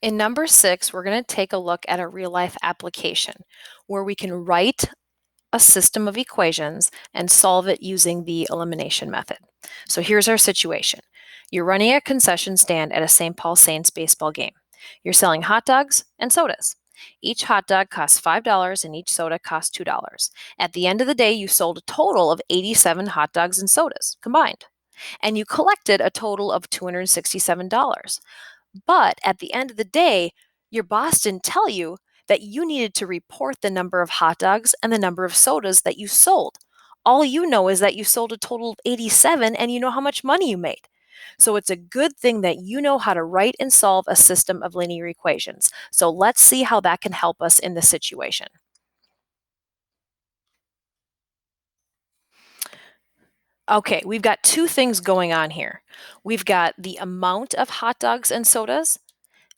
In number 6, we're going to take a look at a real-life application where we can write a system of equations and solve it using the elimination method. So here's our situation. You're running a concession stand at a St. Paul Saints baseball game. You're selling hot dogs and sodas. Each hot dog costs $5 and each soda costs $2. At the end of the day, you sold a total of 87 hot dogs and sodas combined, and you collected a total of $267. But at the end of the day, your boss didn't tell you that you needed to report the number of hot dogs and the number of sodas that you sold. All you know is that you sold a total of 87 and you know how much money you made. So it's a good thing that you know how to write and solve a system of linear equations. So let's see how that can help us in this situation. Okay, we've got two things going on here. We've got the amount of hot dogs and sodas,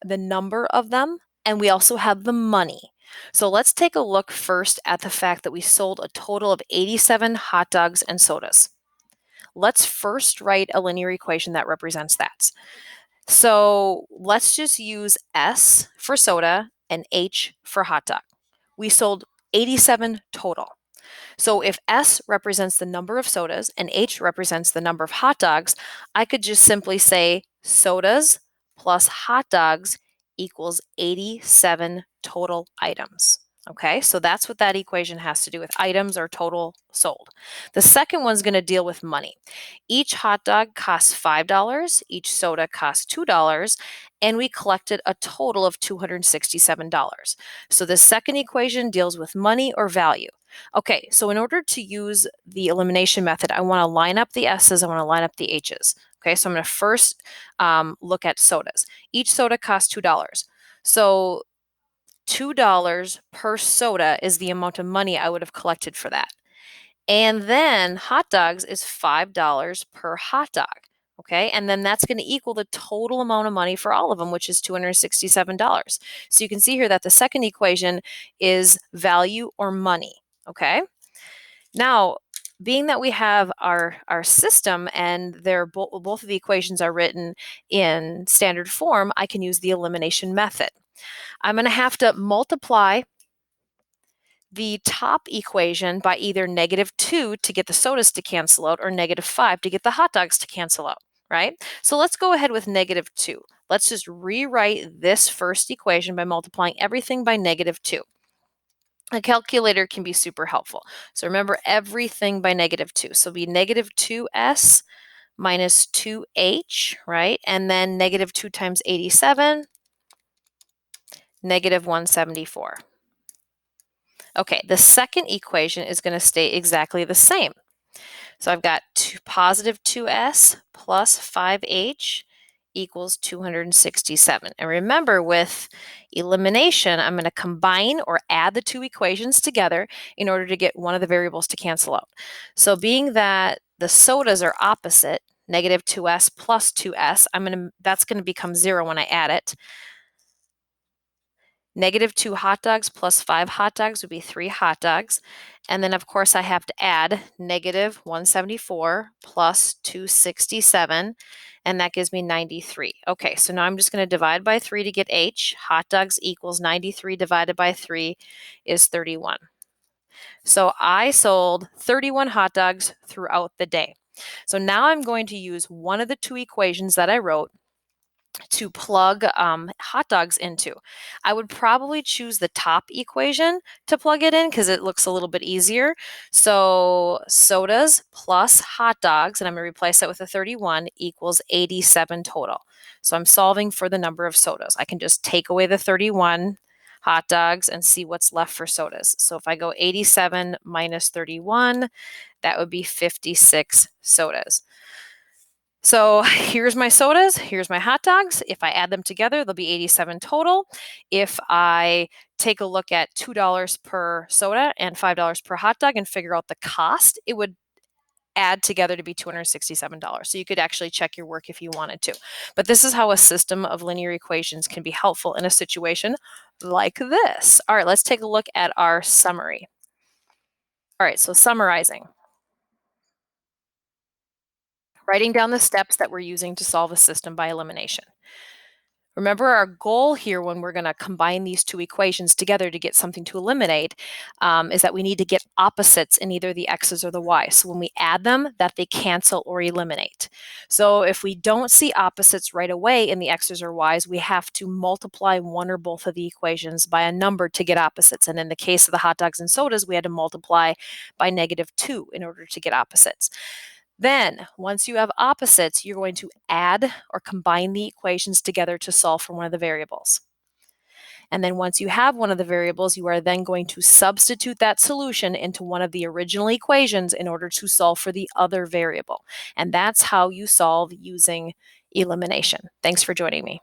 the number of them, and we also have the money. So let's take a look first at the fact that we sold a total of 87 hot dogs and sodas. Let's first write a linear equation that represents that. So let's just use S for soda and H for hot dog. We sold 87 total. So if S represents the number of sodas and H represents the number of hot dogs, I could just simply say sodas plus hot dogs equals 87 total items. Okay, so that's what that equation has to do with, items or total sold. The second one's going to deal with money. Each hot dog costs $5, each soda costs $2, and we collected a total of $267. So the second equation deals with money or value. Okay, so in order to use the elimination method, I want to line up the S's, I want to line up the H's. Okay, so I'm going to first look at sodas. Each soda costs $2. So $2 per soda is the amount of money I would have collected for that. And then hot dogs is $5 per hot dog. Okay, and then that's going to equal the total amount of money for all of them, which is $267. So you can see here that the second equation is value or money. Okay, now being that we have our system and they're both of the equations are written in standard form, I can use the elimination method. I'm going to have to multiply the top equation by either -2 to get the sodas to cancel out or -5 to get the hot dogs to cancel out, right? So let's go ahead with -2. Let's just rewrite this first equation by multiplying everything by -2. A calculator can be super helpful. So remember everything by -2. So it'll be -2s minus 2h, right? And then -2 times 87, -174. Okay, the second equation is going to stay exactly the same. So I've got positive 2s plus 5h equals 267. And remember, with elimination, I'm going to combine or add the two equations together in order to get one of the variables to cancel out. So being that the sodas are opposite, -2s plus 2s, that's going to become 0 when I add it. -2 hot dogs plus 5 hot dogs would be 3 hot dogs. And then, of course, I have to add -174 plus 267, and that gives me 93. Okay, so now I'm just going to divide by 3 to get H. Hot dogs equals 93 divided by 3 is 31. So I sold 31 hot dogs throughout the day. So now I'm going to use one of the two equations that I wrote to plug hot dogs into. I would probably choose the top equation to plug it in because it looks a little bit easier. So sodas plus hot dogs, and I'm going to replace that with a 31, equals 87 total. So I'm solving for the number of sodas. I can just take away the 31 hot dogs and see what's left for sodas. So if I go 87 minus 31, that would be 56 sodas. So here's my sodas, here's my hot dogs. If I add them together, they'll be 87 total. If I take a look at $2 per soda and $5 per hot dog and figure out the cost, it would add together to be $267. So you could actually check your work if you wanted to. But this is how a system of linear equations can be helpful in a situation like this. All right, let's take a look at our summary. All right, so summarizing. Writing down the steps that we're using to solve a system by elimination. Remember, our goal here when we're going to combine these two equations together to get something to eliminate is that we need to get opposites in either the x's or the y's. So when we add them, that they cancel or eliminate. So if we don't see opposites right away in the x's or y's, we have to multiply one or both of the equations by a number to get opposites. And in the case of the hot dogs and sodas, we had to multiply by -2 in order to get opposites. Then, once you have opposites, you're going to add or combine the equations together to solve for one of the variables. And then once you have one of the variables, you are then going to substitute that solution into one of the original equations in order to solve for the other variable. And that's how you solve using elimination. Thanks for joining me.